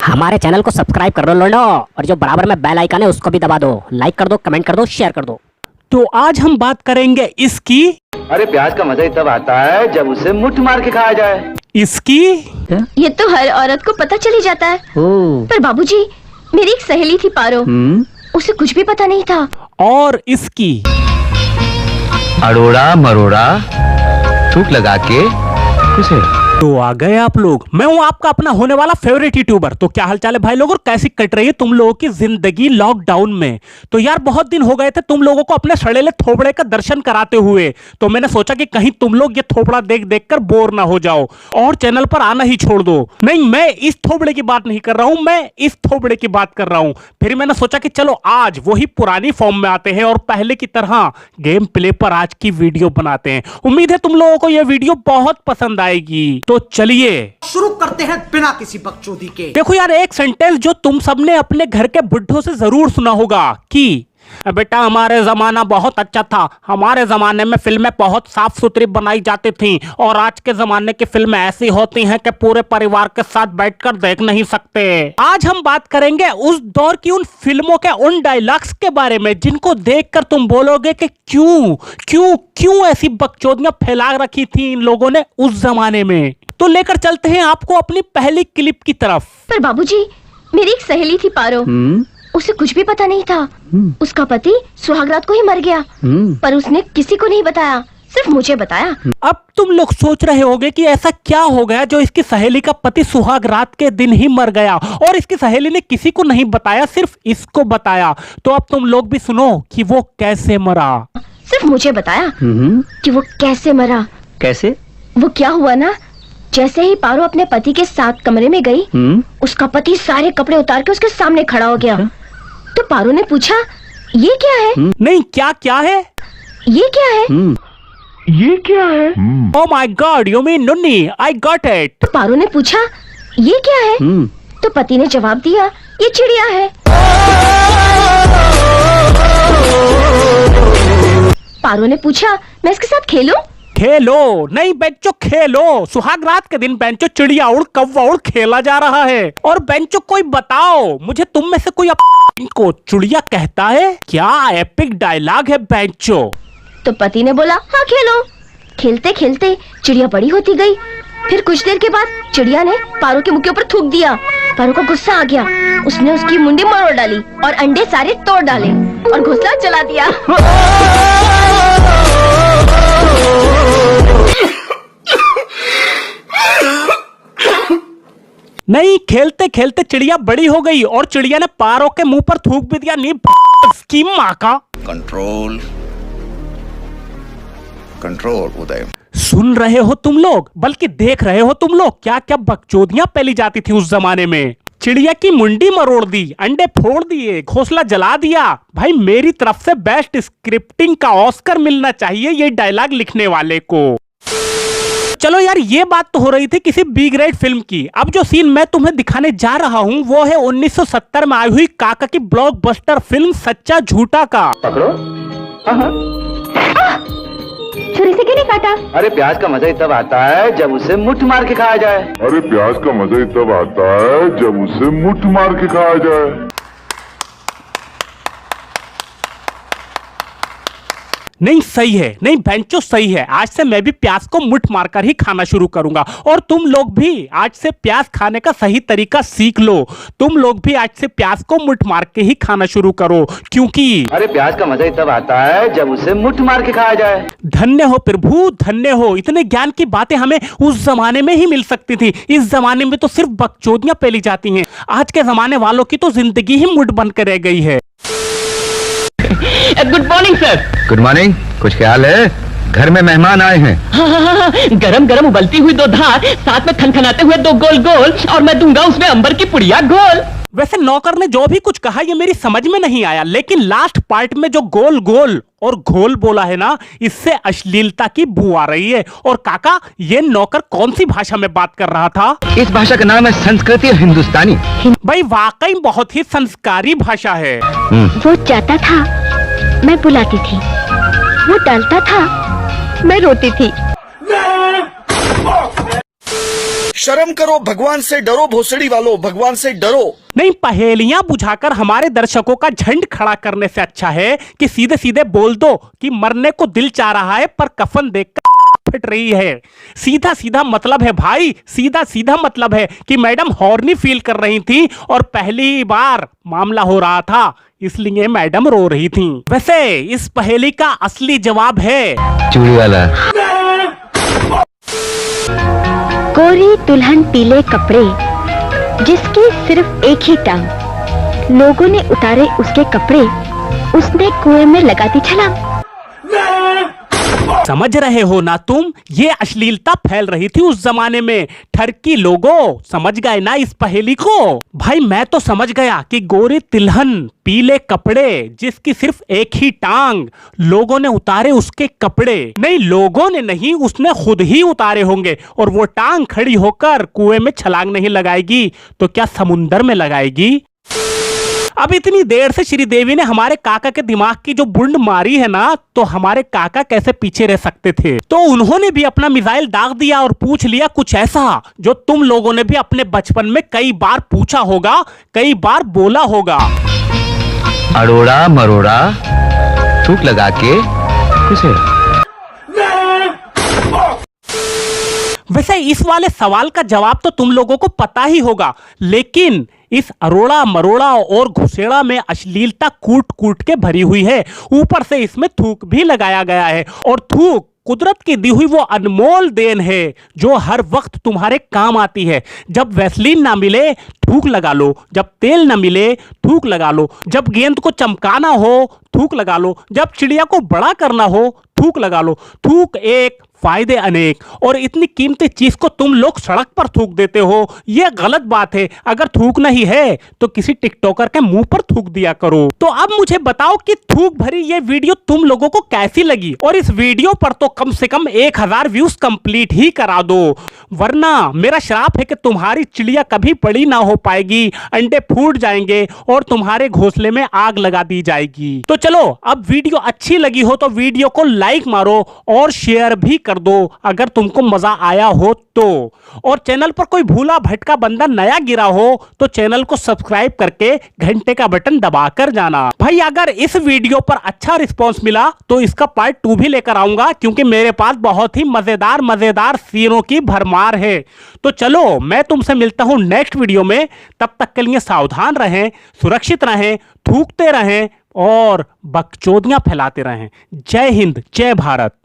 हमारे चैनल को सब्सक्राइब कर दो लोगों, और जो बराबर में बेल आइकन है उसको भी दबा दो। लाइक कर दो, कमेंट कर दो, शेयर कर दो। तो आज हम बात करेंगे इसकी। अरे प्याज का मजा ही तब आता है जब उसे मुट्ठ मार के खाया जाए। इसकी ये तो हर औरत को पता चल ही जाता है। पर बाबूजी, मेरी एक सहेली थी पारो, उसे कुछ भी पता नहीं था। और इसकी अरोड़ा मरोड़ा थूक लगा के खुश है। तो आ गए आप लोग। मैं हूं आपका अपना होने वाला फेवरेट यूट्यूबर। तो क्या हालचाल है भाई लोग, और कैसी कट रही है तुम लोगों की जिंदगी लॉकडाउन में। तो यार बहुत दिन हो गए थे तुम लोगों को अपने सड़ेले थोबड़े का दर्शन कराते हुए। तो मैंने सोचा कि कहीं तुम लोग ये थोबड़ा देख देख कर बोर ना हो जाओ और चैनल पर आना ही छोड़ दो। नहीं, मैं इस थोबड़े की बात नहीं कर रहा हूं, मैं इस थोबड़े की बात कर रहा हूं। फिर मैंने सोचा कि चलो आज वही पुरानी फॉर्म में आते हैं और पहले की तरह गेम प्ले पर आज की वीडियो बनाते हैं। उम्मीद है तुम लोगों को यह वीडियो बहुत पसंद आएगी। तो चलिए शुरू करते हैं बिना किसी बकचोदी के। देखो यार, एक सेंटेंस जो तुम सबने अपने घर के बुड्ढों से जरूर सुना होगा कि बेटा हमारे जमाना बहुत अच्छा था, हमारे जमाने में फिल्में बहुत साफ सुथरी बनाई जाती थी, और आज के जमाने की फिल्में ऐसी होती हैं कि पूरे परिवार के साथ बैठकर देख नहीं सकते। आज हम बात करेंगे उस दौर की उन फिल्मों के उन डायलॉग्स के बारे में जिनको देखकर तुम बोलोगे कि क्यों क्यों क्यों ऐसी बकचोदियां फैला रखी थी इन लोगों ने उस जमाने में। तो लेकर चलते हैं आपको अपनी पहली क्लिप की तरफ। पर बाबूजी, मेरी एक सहेली थी पारो, उसे कुछ भी पता नहीं था। उसका पति सुहागरात को ही मर गया, पर उसने किसी को नहीं बताया, सिर्फ मुझे बताया। अब तुम लोग सोच रहे होगे कि ऐसा क्या हो गया जो इसकी सहेली का पति सुहाग रात के दिन ही मर गया और इसकी सहेली ने किसी को नहीं बताया, सिर्फ इसको बताया। तो अब तुम लोग भी सुनो कि वो कैसे मरा। सिर्फ मुझे बताया कि वो कैसे मरा। कैसे? वो क्या हुआ ना, जैसे ही पारो अपने पति के साथ कमरे में गई, उसका पति सारे कपड़े उतार के उसके सामने खड़ा हो गया। तो पारो ने पूछा, ये क्या है? नहीं, क्या क्या है? ये क्या है? ये क्या है? Oh my God, you mean Nunni? I got it. तो पारो ने पूछा, ये क्या है? तो पति ने जवाब दिया, ये चिड़िया है। पारो ने पूछा, मैं इसके साथ खेलूं? खेलो नहीं बेंचो, खेलो। सुहाग रात के दिन बेंचो चिड़िया उड़ कौवा उड़ खेला जा रहा है। और बेंचो कोई बताओ मुझे, तुम में से कोई को चिड़िया कहता है? क्या एपिक डायलॉग है बेंचो। तो पति ने बोला, हाँ खेलो। खेलते खेलते चिड़िया बड़ी होती गई। फिर कुछ देर के बाद चिड़िया ने पारो के मुंह के ऊपर थूक दिया। पारो को गुस्सा आ गया, उसने उसकी मुंडी मरोड़ डाली और अंडे सारे तोड़ डाले और घोंसला जला दिया। नहीं, खेलते खेलते चिड़िया बड़ी हो गई और चिड़िया ने पारो के मुंह पर थूक भी दिया। नी स्कीम माँ का। कंट्रोल कंट्रोल उदय। सुन रहे हो तुम लोग, बल्कि देख रहे हो तुम लोग, क्या क्या बकचोदियां फैली जाती थी उस जमाने में। चिड़िया की मुंडी मरोड़ दी, अंडे फोड़ दिए, घोंसला जला दिया। भाई मेरी तरफ से बेस्ट स्क्रिप्टिंग का ऑस्कर मिलना चाहिए ये डायलॉग लिखने वाले को। चलो यार, ये बात तो हो रही थी किसी बी ग्रेड फिल्म की। अब जो सीन मैं तुम्हें दिखाने जा रहा हूँ वो है 1970 में आई हुई काका की ब्लॉकबस्टर फिल्म सच्चा झूठा का। पकड़ो। हाँ। छुरी से क्यों नहीं काटा? अरे प्याज का मजा ही तब आता है जब उसे मुट्ठ मार के खाया जाए। अरे प्याज का मजा ही तब आता है जब उसे मुट्ठ मार के खाया जाए। नहीं सही है, नहीं बेंचो सही है। आज से मैं भी प्याज को मुट्ठ मारकर ही खाना शुरू करूंगा, और तुम लोग भी आज से प्याज खाने का सही तरीका सीख लो। तुम लोग भी आज से प्याज को मुट्ठ मार के ही खाना शुरू करो, क्योंकि अरे प्याज का मजा ही तब आता है जब उसे मुट्ठ मार के खाया जाए। धन्य हो प्रभु, धन्य हो। इतने ज्ञान की बातें हमें उस जमाने में ही मिल सकती थी। इस जमाने में तो सिर्फ बकचोदियां फैली जाती हैं। आज के जमाने वालों की तो जिंदगी ही मुठ बन कर रह गई है। Good morning sir. Good morning. कुछ ख्याल है? घर में मेहमान आए हैं। हाँ, गरम गरम उबलती हुई 2 धार, साथ में खनखनाते हुए 2 गोल गोल, और मैं दूंगा उसमें अंबर की पुड़िया गोल। वैसे नौकर ने जो भी कुछ कहा ये मेरी समझ में नहीं आया, लेकिन लास्ट पार्ट में जो गोल गोल और घोल बोला है ना, इससे अश्लीलता की बू आ रही है। और काका, ये नौकर कौन सी भाषा में बात कर रहा था? इस भाषा का नाम है संस्कृति और हिंदुस्तानी। भाई वाकई बहुत ही संस्कारी भाषा है। वो जाता था, मैं बुलाती थी। वो डालता था, मैं रोती थी। शर्म करो, भगवान से डरो, भोसड़ी वालों, भगवान से डरो। नहीं, पहेलियां बुझाकर हमारे दर्शकों का झंड खड़ा करने से अच्छा है कि सीधे सीधे बोल दो कि मरने को दिल चाह रहा है पर कफन देखकर फिट रही है। सीधा सीधा मतलब है भाई, सीधा सीधा मतलब है कि मैडम हॉर्नी फील कर रही थी और पहली बार मामला हो रहा था, इसलिए मैडम रो रही थी। वैसे इस पहेली का असली जवाब है चूड़ी वाला। गोरी दुल्हन पीले कपड़े, जिसकी सिर्फ एक ही टांग, लोगों ने उतारे उसके कपड़े, उसने कुएं में लगा दी छलांग। समझ रहे हो ना तुम, ये अश्लीलता फैल रही थी उस जमाने में। ठरकी लोगों, समझ गए ना इस पहेली को? भाई मैं तो समझ गया कि गोरी तिलहन पीले कपड़े, जिसकी सिर्फ एक ही टांग, लोगों ने उतारे उसके कपड़े। नहीं, लोगों ने नहीं, उसने खुद ही उतारे होंगे। और वो टांग खड़ी होकर कुएं में छलांग नहीं लगाएगी तो क्या समुंदर में लगाएगी? अब इतनी देर से श्रीदेवी ने हमारे काका के दिमाग की जो बुंड मारी है ना, तो हमारे काका कैसे पीछे रह सकते थे? तो उन्होंने भी अपना मिसाइल दाग दिया और पूछ लिया कुछ ऐसा जो तुम लोगों ने भी अपने बचपन में कई बार पूछा होगा, कई बार बोला होगा। अरोड़ा मरोड़ा थूक लगा के खुशे। वैसे इस वाले सवाल का जवाब तो तुम लोगों को पता ही होगा, लेकिन इस अरोड़ा मरोड़ा और घुसेड़ा में अश्लीलता कूट कूट के भरी हुई है। ऊपर से इसमें थूक भी लगाया गया है, और थूक कुदरत की दी हुई वो अनमोल देन है जो हर वक्त तुम्हारे काम आती है। जब वैसलीन ना मिले थूक लगा लो, जब तेल ना मिले थूक लगा लो, जब गेंद को चमकाना हो थूक लगा लो, जब चिड़िया को बड़ा करना हो थूक लगा लो। थूक एक, फायदे अनेक, और इतनी कीमती चीज को तुम लोग सड़क पर थूक देते हो, यह गलत बात है। अगर थूक नहीं है तो किसी टिकटॉकर के मुंह पर थूक दिया करो। तो अब मुझे बताओ कि थूक भरी ये वीडियो तुम लोगों को कैसी लगी, और इस वीडियो पर तो कम से कम 1000 व्यूज कंप्लीट ही करा दो, वरना मेरा श्राप है कि तुम्हारी चिड़िया कभी बड़ी ना हो पाएगी, अंडे फूट जाएंगे और तुम्हारे घोंसले में आग लगा दी जाएगी। तो चलो, अब वीडियो अच्छी लगी हो तो वीडियो को लाइक मारो और शेयर भी कर दो अगर तुमको मजा आया हो तो। और चैनल पर कोई भूला भटका बंदा नया गिरा हो तो चैनल को सब्सक्राइब करके घंटे का बटन दबाकर जाना। भाई अगर इस वीडियो पर अच्छा रिस्पांस मिला तो इसका पार्ट 2 भी लेकर आऊंगा, क्योंकि मेरे पास बहुत ही मजेदार सीनों की भरमार है। तो चलो, मैं तुमसे मिलता हूं नेक्स्ट वीडियो में। तब तक के लिए सावधान रहें, सुरक्षित रहें, थूकते रहें और बकचोदियां फैलाते रहें। जय हिंद, जय भारत।